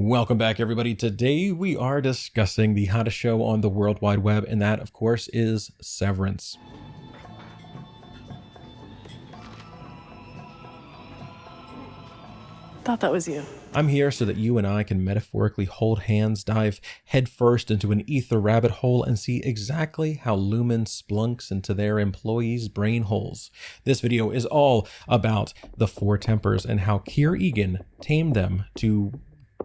Welcome back, everybody. Today we are discussing the hottest show on the World Wide Web, and that, of course, is Severance. Thought that was you. I'm here so that you and I can metaphorically hold hands, dive headfirst into an ether rabbit hole, and see exactly how Lumon splunks into their employees' brain holes. This video is all about the Four Tempers and how Kier Eagan tamed them to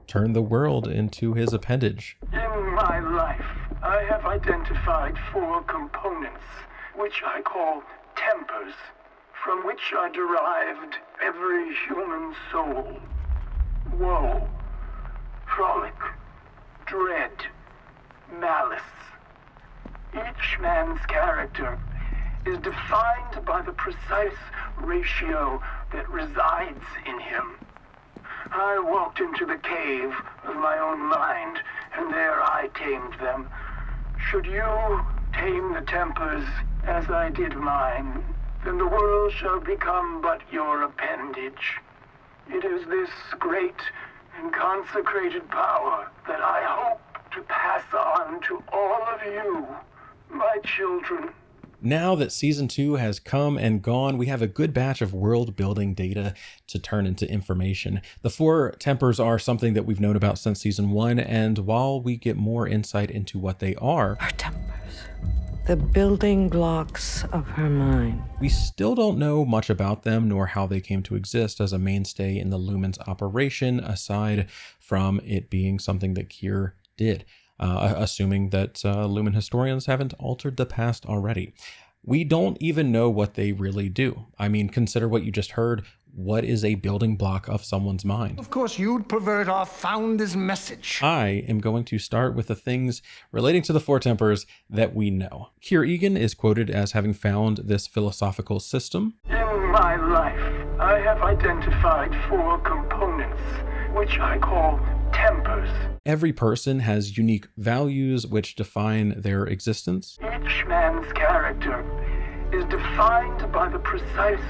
turn the world into his appendage. In my life, I have identified four components, which I call tempers, from which are derived every human soul. Woe, frolic, dread, malice. Each man's character is defined by the precise ratio that resides in him. I walked into the cave of my own mind, and there I tamed them. Should you tame the tempers as I did mine, then the world shall become but your appendage. It is this great and consecrated power that I hope to pass on to all of you, my children. Now that Season 2 has come and gone, we have a good batch of world-building data to turn into information. The Four Tempers are something that we've known about since Season 1, and while we get more insight into what they are, her tempers, the building blocks of her mind, we still don't know much about them nor how they came to exist as a mainstay in the Lumon's operation, aside from it being something that Kier did. Assuming that Lumon historians haven't altered the past already. We don't even know what they really do. I mean, consider what you just heard. What is a building block of someone's mind? Of course, you'd pervert our founder's message. I am going to start with the things relating to the Four Tempers that we know. Kier Eagan is quoted as having found this philosophical system. In my life, I have identified four components, which I call tempers. Every person has unique values which define their existence. Each man's character is defined by the precise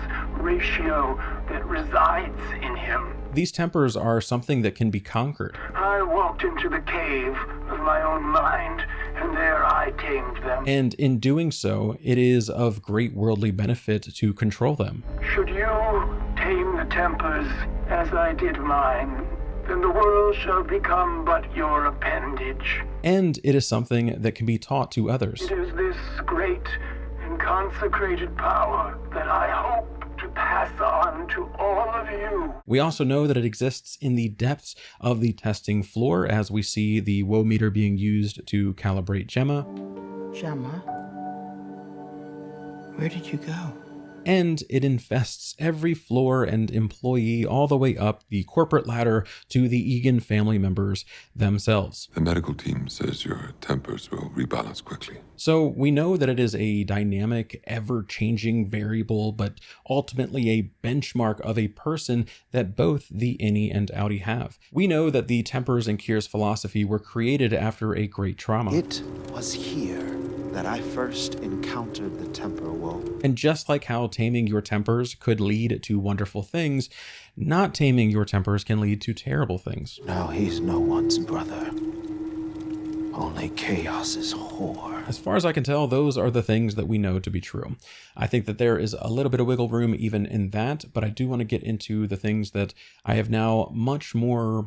ratio that resides in him. These tempers are something that can be conquered. I walked into the cave of my own mind, and there I tamed them. And in doing so, it is of great worldly benefit to control them. Should you tame the tempers as I did mine, then the world shall become but your appendage. And it is something that can be taught to others. It is this great and consecrated power that I hope to pass on to all of you. We also know that it exists in the depths of the testing floor, as we see the woe meter being used to calibrate Gemma. Gemma, where did you go? And it infests every floor and employee all the way up the corporate ladder to the Eagan family members themselves. The medical team says your tempers will rebalance quickly. So we know that it is a dynamic, ever-changing variable, but ultimately a benchmark of a person that both the innie and outie have. We know that the tempers in Kier's philosophy were created after a great trauma. It was here that I first encountered the temper woe. And just like how taming your tempers could lead to wonderful things, not taming your tempers can lead to terrible things. Now he's no one's brother, only chaos's whore. As far as I can tell, those are the things that we know to be true. I think that there is a little bit of wiggle room even in that, but I do want to get into the things that I have now much more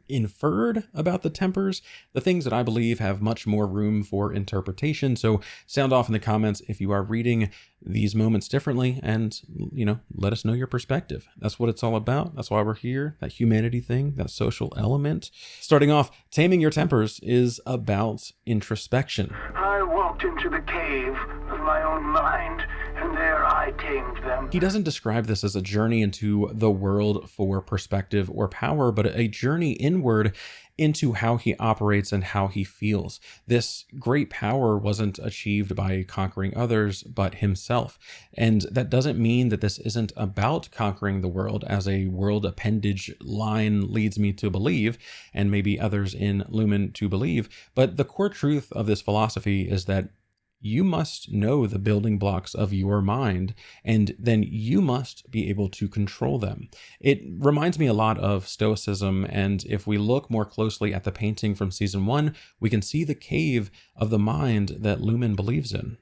inferred about the tempers, the things that I believe have much more room for interpretation. So sound off in the comments if you are reading these moments differently, and let us know your perspective. That's what it's all about. That's why we're here. That humanity thing, that social element. Starting off, taming your tempers is about introspection. I walked into the cave of my own mind, and there I tamed them. He doesn't describe this as a journey into the world for perspective or power, but a journey inward into how he operates and how he feels. This great power wasn't achieved by conquering others, but himself. And that doesn't mean that this isn't about conquering the world, as a world appendage line leads me to believe, and maybe others in Lumon to believe. But the core truth of this philosophy is that you must know the building blocks of your mind, and then you must be able to control them. It reminds me a lot of Stoicism, and if we look more closely at the painting from season 1, we can see the cave of the mind that Lumon believes in.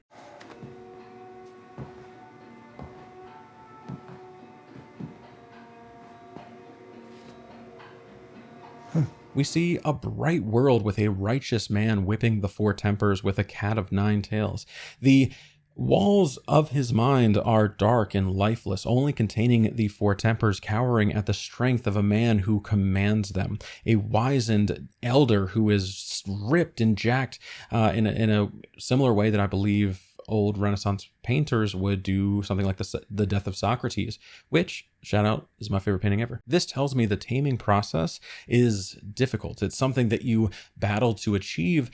We see a bright world with a righteous man whipping the four tempers with a cat of nine tails. The walls of his mind are dark and lifeless, only containing the four tempers cowering at the strength of a man who commands them. A wizened elder who is ripped and jacked in a similar way that I believe old Renaissance painters would do something like the Death of Socrates, which, shout out, is my favorite painting ever. This tells me the taming process is difficult. It's something that you battle to achieve,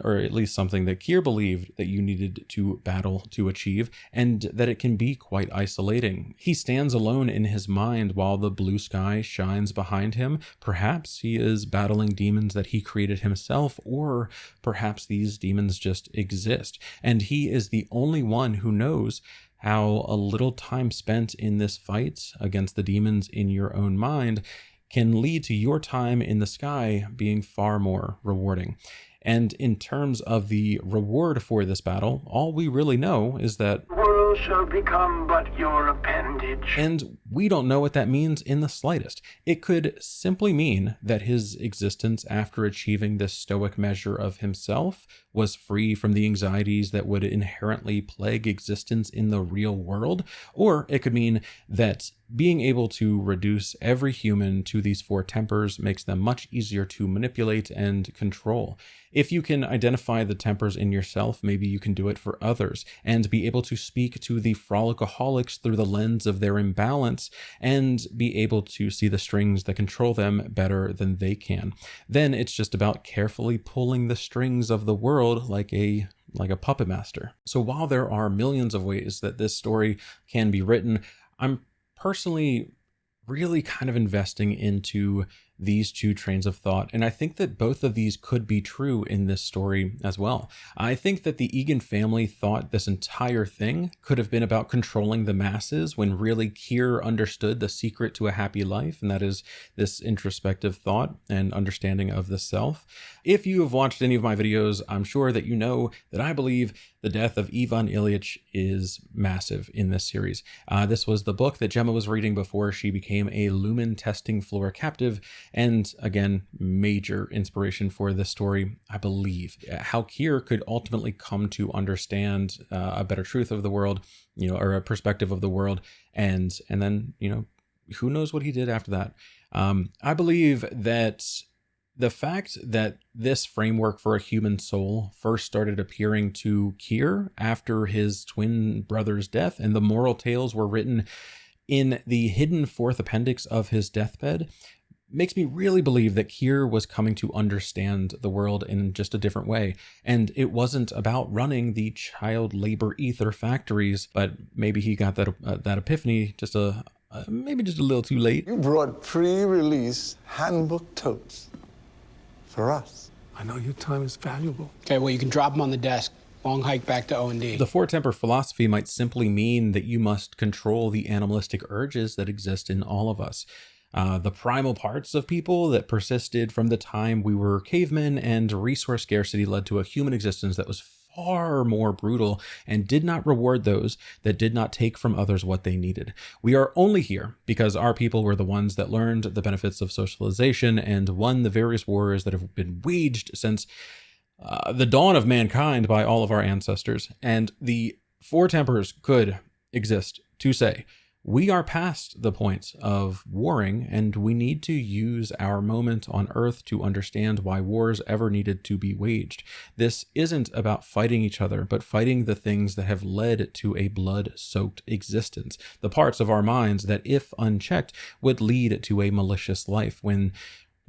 or at least something that Kier believed that you needed to battle to achieve, and that it can be quite isolating. He stands alone in his mind while the blue sky shines behind him. Perhaps he is battling demons that he created himself, or perhaps these demons just exist, and he is the only one who knows how a little time spent in this fight against the demons in your own mind can lead to your time in the sky being far more rewarding. And in terms of the reward for this battle, all we really know is that The world shall become but your appendage. and we don't know what that means in the slightest. It could simply mean that his existence after achieving this stoic measure of himself was free from the anxieties that would inherently plague existence in the real world, or it could mean that being able to reduce every human to these four tempers makes them much easier to manipulate and control. If you can identify the tempers in yourself, maybe you can do it for others, and be able to speak to the Frolicaholics through the lens of their imbalance, and be able to see the strings that control them better than they can. Then it's just about carefully pulling the strings of the world like a puppet master. So while there are millions of ways that this story can be written, I'm personally really kind of investing into these two trains of thought, and I think that both of these could be true in this story as well. I think that the Eagan family thought this entire thing could have been about controlling the masses, when really Kier understood the secret to a happy life, and that is this introspective thought and understanding of the self. If you have watched any of my videos, I'm sure that you know that I believe the death of Ivan Ilyich is massive in this series. This was the book that Gemma was reading before she became a Lumon testing floor captive, and again, major inspiration for this story, I believe. How Kier could ultimately come to understand a better truth of the world, or a perspective of the world, and then, who knows what he did after that. I believe that the fact that this framework for a human soul first started appearing to Kier after his twin brother's death, and the moral tales were written in the hidden fourth appendix of his deathbed, makes me really believe that Kier was coming to understand the world in just a different way. And it wasn't about running the child labor ether factories, but maybe he got that epiphany maybe just a little too late. You brought pre-release handbook totes for us. I know your time is valuable. Okay, well, you can drop them on the desk. Long hike back to O&D. The four temper philosophy might simply mean that you must control the animalistic urges that exist in all of us. The primal parts of people that persisted from the time we were cavemen, and resource scarcity led to a human existence that was far more brutal and did not reward those that did not take from others what they needed. We are only here because our people were the ones that learned the benefits of socialization and won the various wars that have been waged since the dawn of mankind by all of our ancestors. And the four tempers could exist to say, we are past the point of warring, and we need to use our moment on Earth to understand why wars ever needed to be waged. This isn't about fighting each other, but fighting the things that have led to a blood-soaked existence, the parts of our minds that, if unchecked, would lead to a malicious life, when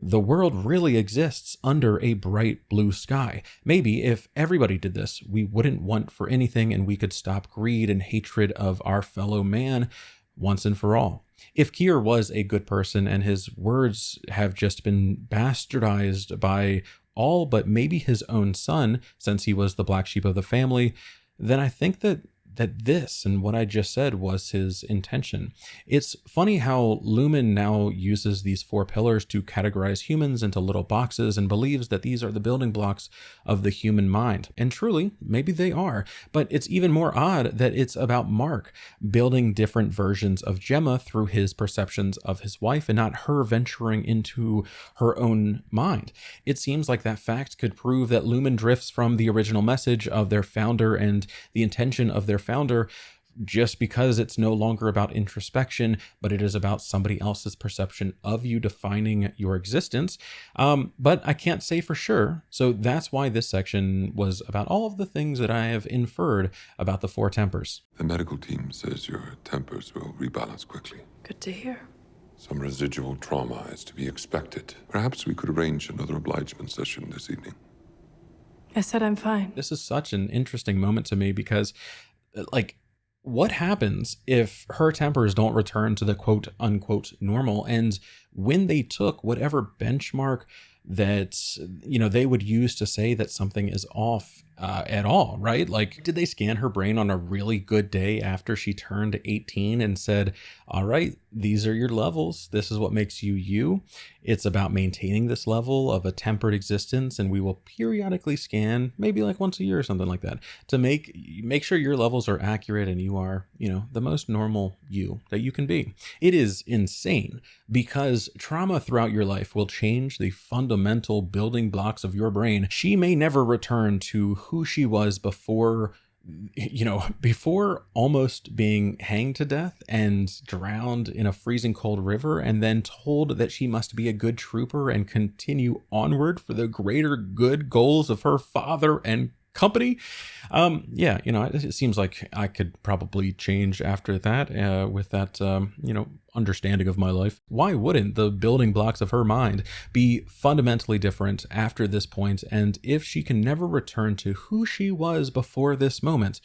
the world really exists under a bright blue sky. Maybe if everybody did this, we wouldn't want for anything, and we could stop greed and hatred of our fellow man once and for all. If Kier was a good person and his words have just been bastardized by all but maybe his own son, since he was the black sheep of the family, then I think that this and what I just said was his intention. It's funny how Lumon now uses these 4 pillars to categorize humans into little boxes and believes that these are the building blocks of the human mind. And truly, maybe they are, but it's even more odd that it's about Mark building different versions of Gemma through his perceptions of his wife and not her venturing into her own mind. It seems like that fact could prove that Lumon drifts from the original message of their founder and the intention of their founder just because it's no longer about introspection, but it is about somebody else's perception of you defining your existence. But I can't say for sure. So that's why this section was about all of the things that I have inferred about the 4 tempers. The medical team says your tempers will rebalance quickly. Good to hear. Some residual trauma is to be expected. Perhaps we could arrange another obligement session this evening. I said I'm fine. This is such an interesting moment to me because, like, what happens if her tempers don't return to the quote unquote normal? And when they took whatever benchmark that, you know, they would use to say that something is off at all, right? Like, did they scan her brain on a really good day after she turned 18 and said, all right, these are your levels. This is what makes you you. It's about maintaining this level of a tempered existence. And we will periodically scan, maybe like once a year or something like that, to make sure your levels are accurate and you are, you know, the most normal you that you can be. It is insane because trauma throughout your life will change the fundamental building blocks of your brain. She may never return to who she was before, you know, before almost being hanged to death and drowned in a freezing cold river, and then told that she must be a good trooper and continue onward for the greater good goals of her father and company. Yeah, you know, it seems like I could probably change after that with that, you know, understanding of my life. Why wouldn't the building blocks of her mind be fundamentally different after this point? And if she can never return to who she was before this moment,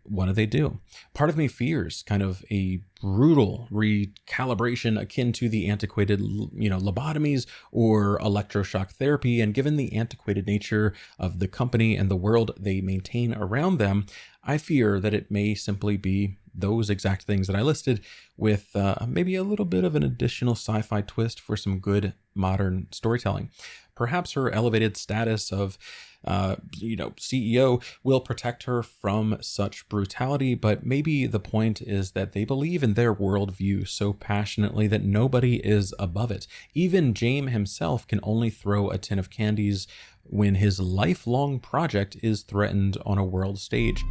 what do they do? Part of me fears kind of a brutal recalibration akin to the antiquated, you know, lobotomies or electroshock therapy. And given the antiquated nature of the company and the world they maintain around them, I fear that it may simply be those exact things that I listed with maybe a little bit of an additional sci-fi twist for some good modern storytelling. Perhaps her elevated status of you know, CEO will protect her from such brutality, but maybe the point is that they believe in their worldview so passionately that nobody is above it. Even James himself can only throw a tin of candies when his lifelong project is threatened on a world stage.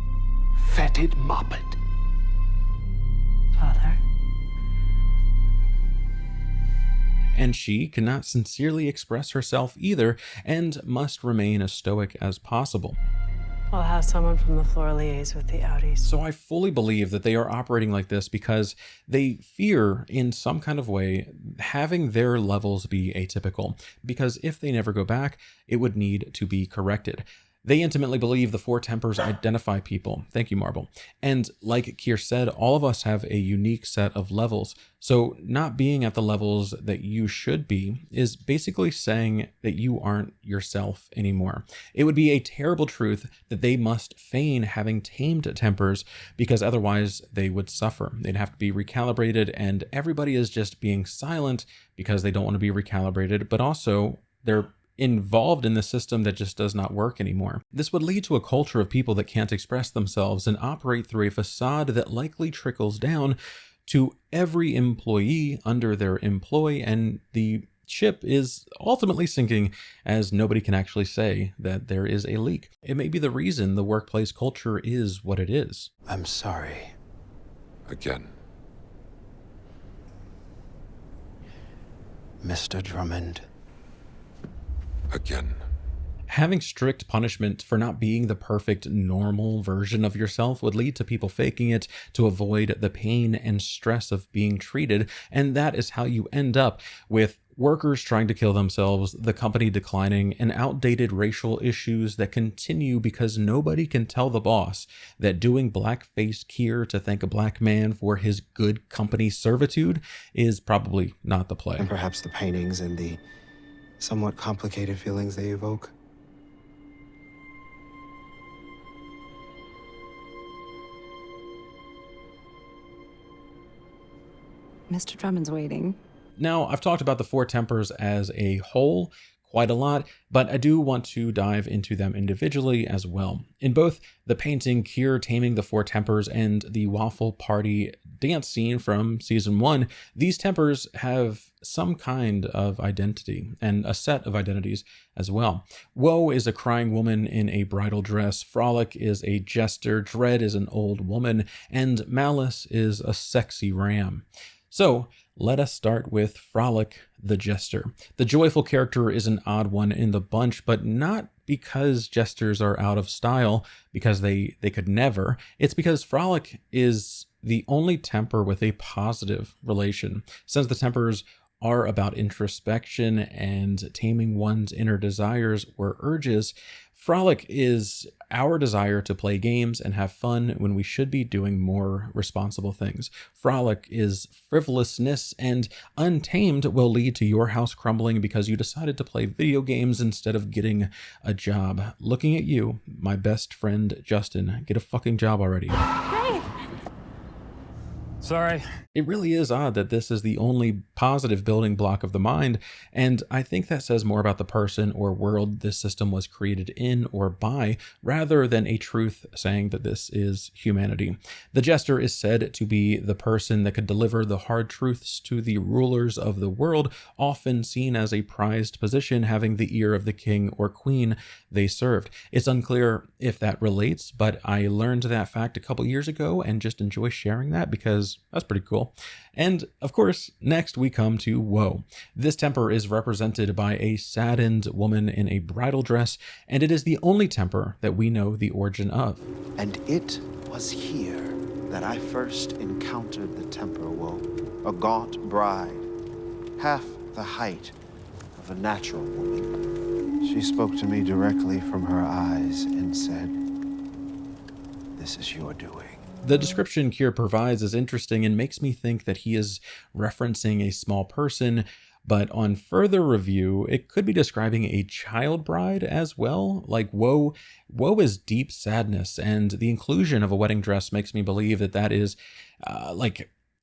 Fetid moppet. Father? And she cannot sincerely express herself either and must remain as stoic as possible. I'll have someone from the floor liaise with the Audis. So I fully believe that they are operating like this because they fear in some kind of way having their levels be atypical, because if they never go back, it would need to be corrected. They intimately believe the 4 tempers identify people. Thank you, Marble. And like Kier said, all of us have a unique set of levels. So not being at the levels that you should be is basically saying that you aren't yourself anymore. It would be a terrible truth that they must feign having tamed tempers, because otherwise they would suffer. They'd have to be recalibrated, and everybody is just being silent because they don't want to be recalibrated, but also they're involved in the system that just does not work anymore. This would lead to a culture of people that can't express themselves and operate through a facade that likely trickles down to every employee under their employ, and the ship is ultimately sinking as nobody can actually say that there is a leak. It may be the reason the workplace culture is what it is. I'm sorry. Again. Mr. Drummond. Again. Having strict punishment for not being the perfect normal version of yourself would lead to people faking it to avoid the pain and stress of being treated, and that is how you end up with workers trying to kill themselves, the company declining, and outdated racial issues that continue because nobody can tell the boss that doing blackface Kier to thank a black man for his good company servitude is probably not the play. And perhaps the paintings and the somewhat complicated feelings they evoke. Mr. Drummond's waiting. Now, I've talked about the four tempers as a whole quite a lot, but I do want to dive into them individually as well. In both the painting Kier taming the four tempers and the waffle party dance scene from season 1, these tempers have some kind of identity and a set of identities as well. Woe is a crying woman in a bridal dress, Frolic is a jester, Dread is an old woman, and Malice is a sexy ram. So, let us start with Frolic the Jester. The joyful character is an odd one in the bunch, but not because jesters are out of style, because they could never. It's because Frolic is the only temper with a positive relation. Since the tempers are about introspection and taming one's inner desires or urges, Frolic is our desire to play games and have fun when we should be doing more responsible things. Frolic is frivolousness, and Untamed will lead to your house crumbling because you decided to play video games instead of getting a job. Looking at you, my best friend Justin, get a fucking job already. Hey! Sorry. It really is odd that this is the only positive building block of the mind, and I think that says more about the person or world this system was created in or by, rather than a truth saying that this is humanity. The Jester is said to be the person that could deliver the hard truths to the rulers of the world, often seen as a prized position, having the ear of the king or queen they served. It's unclear if that relates, but I learned that fact a couple years ago and just enjoy sharing that because that's pretty cool. And of course, next we come to Woe. This temper is represented by a saddened woman in a bridal dress, and it is the only temper that we know the origin of. And it was here that I first encountered the temper Woe, a gaunt bride, half the height of a natural woman. She spoke to me directly from her eyes and said, "This is your doing." The description Kier provides is interesting and makes me think that he is referencing a small person, but on further review, it could be describing a child bride as well. Like woe is deep sadness, and the inclusion of a wedding dress makes me believe that that is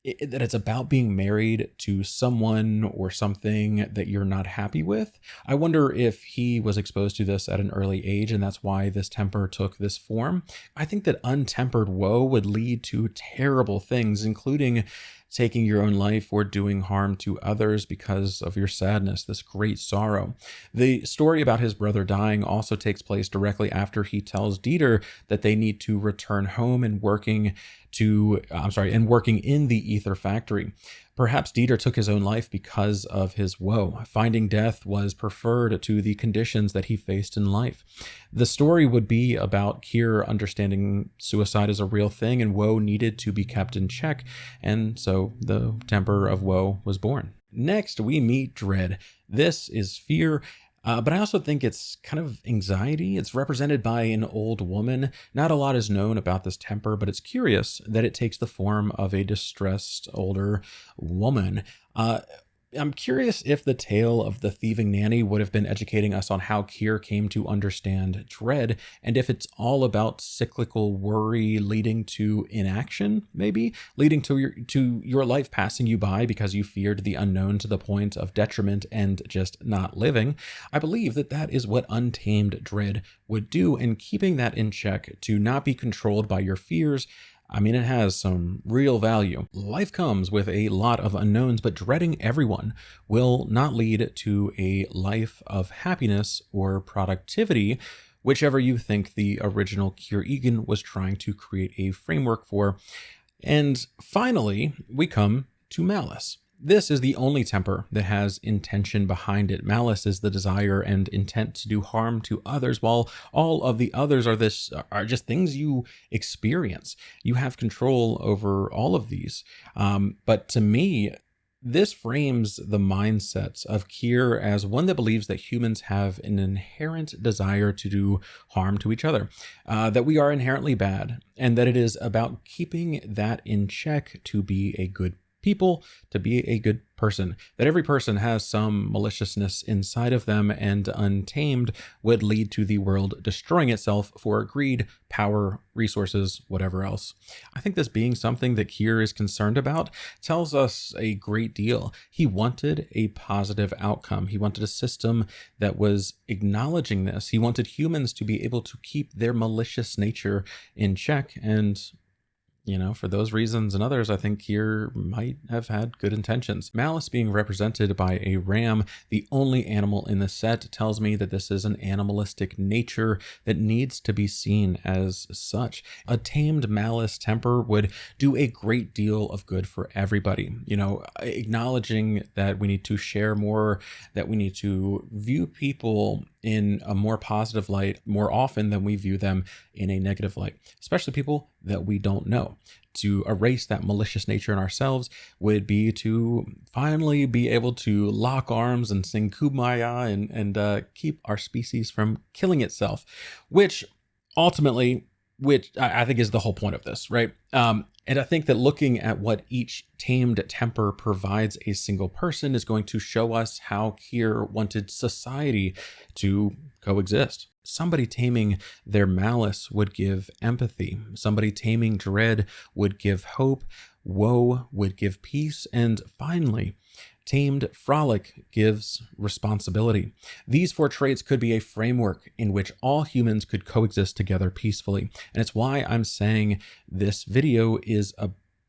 that it's about being married to someone or something that you're not happy with. I wonder if he was exposed to this at an early age and that's why this temper took this form. I think that untempered woe would lead to terrible things, including taking your own life or doing harm to others because of your sadness, this great sorrow. The story about his brother dying also takes place directly after he tells Dieter that they need to return home and working in the ether factory. Perhaps Dieter took his own life because of his woe. Finding death was preferred to the conditions that he faced in life. The story would be about Kier understanding suicide is a real thing and woe needed to be kept in check, and so the temper of woe was born. Next, we meet Dread. This is fear. But I also think it's kind of anxiety. It's represented by an old woman. Not a lot is known about this temper, but it's curious that it takes the form of a distressed older woman. I'm curious if the tale of the thieving nanny would have been educating us on how Kier came to understand dread, and if it's all about cyclical worry leading to inaction, maybe leading to your life passing you by because you feared the unknown to the point of detriment and just not living. I believe that that is what untamed dread would do, and keeping that in check to not be controlled by your fears, I mean, it has some real value. Life comes with a lot of unknowns, but dreading everyone will not lead to a life of happiness or productivity, whichever you think the original Kier Eagan was trying to create a framework for. And finally, we come to Malice. This is the only temper that has intention behind it. Malice is the desire and intent to do harm to others, while all of the others are just things you experience. You have control over all of these. But to me, this frames the mindsets of Kier as one that believes that humans have an inherent desire to do harm to each other, that we are inherently bad, and that it is about keeping that in check to be a good people to be a good person, that every person has some maliciousness inside of them, and untamed would lead to the world destroying itself for greed, power, resources, whatever else. I think this being something that Kier is concerned about tells us a great deal. He wanted a positive outcome. He wanted a system that was acknowledging this. He wanted humans to be able to keep their malicious nature in check, and for those reasons and others, I think Kier might have had good intentions. Malice being represented by a ram, the only animal in the set, tells me that this is an animalistic nature that needs to be seen as such. A tamed Malice temper would do a great deal of good for everybody. Acknowledging that we need to share more, that we need to view people in a more positive light more often than we view them in a negative light, especially people that we don't know. To erase that malicious nature in ourselves would be to finally be able to lock arms and sing Kumbaya and keep our species from killing itself, which ultimately, I think is the whole point of this, right? And I think that looking at what each tamed temper provides a single person is going to show us how Kier wanted society to coexist. Somebody taming their malice would give empathy. Somebody taming dread would give hope. Woe would give peace. And finally, tamed Frolic gives responsibility. These 4 traits could be a framework in which all humans could coexist together peacefully. And it's why I'm saying this video is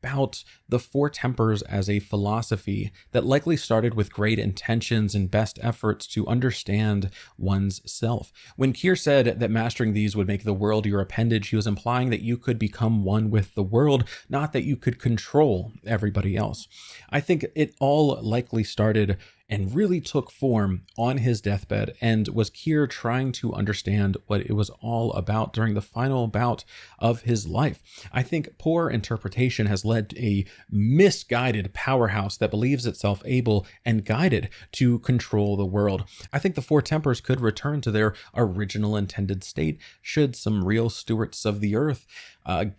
about the 4 tempers as a philosophy that likely started with great intentions and best efforts to understand one's self. When Kier said that mastering these would make the world your appendage, he was implying that you could become one with the world, not that you could control everybody else. I think it all likely started and really took form on his deathbed, and was Kier trying to understand what it was all about during the final bout of his life. I think poor interpretation has led to a misguided powerhouse that believes itself able and guided to control the world. I think the 4 tempers could return to their original intended state should some real stewards of the earth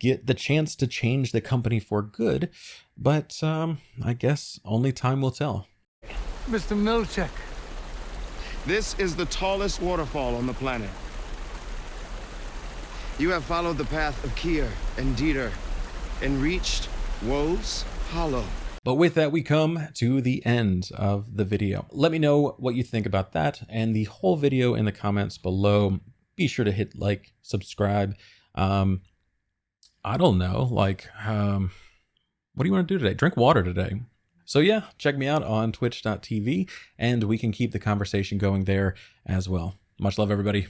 get the chance to change the company for good, but I guess only time will tell. Mr. Milchek. This is the tallest waterfall on the planet. You have followed the path of Kier and Dieter and reached Woe's Hollow. But with that, we come to the end of the video. Let me know what you think about that and the whole video in the comments below. Be sure to hit like, subscribe. I don't know, what do you want to do today? Drink water today. So yeah, check me out on twitch.tv and we can keep the conversation going there as well. Much love, everybody.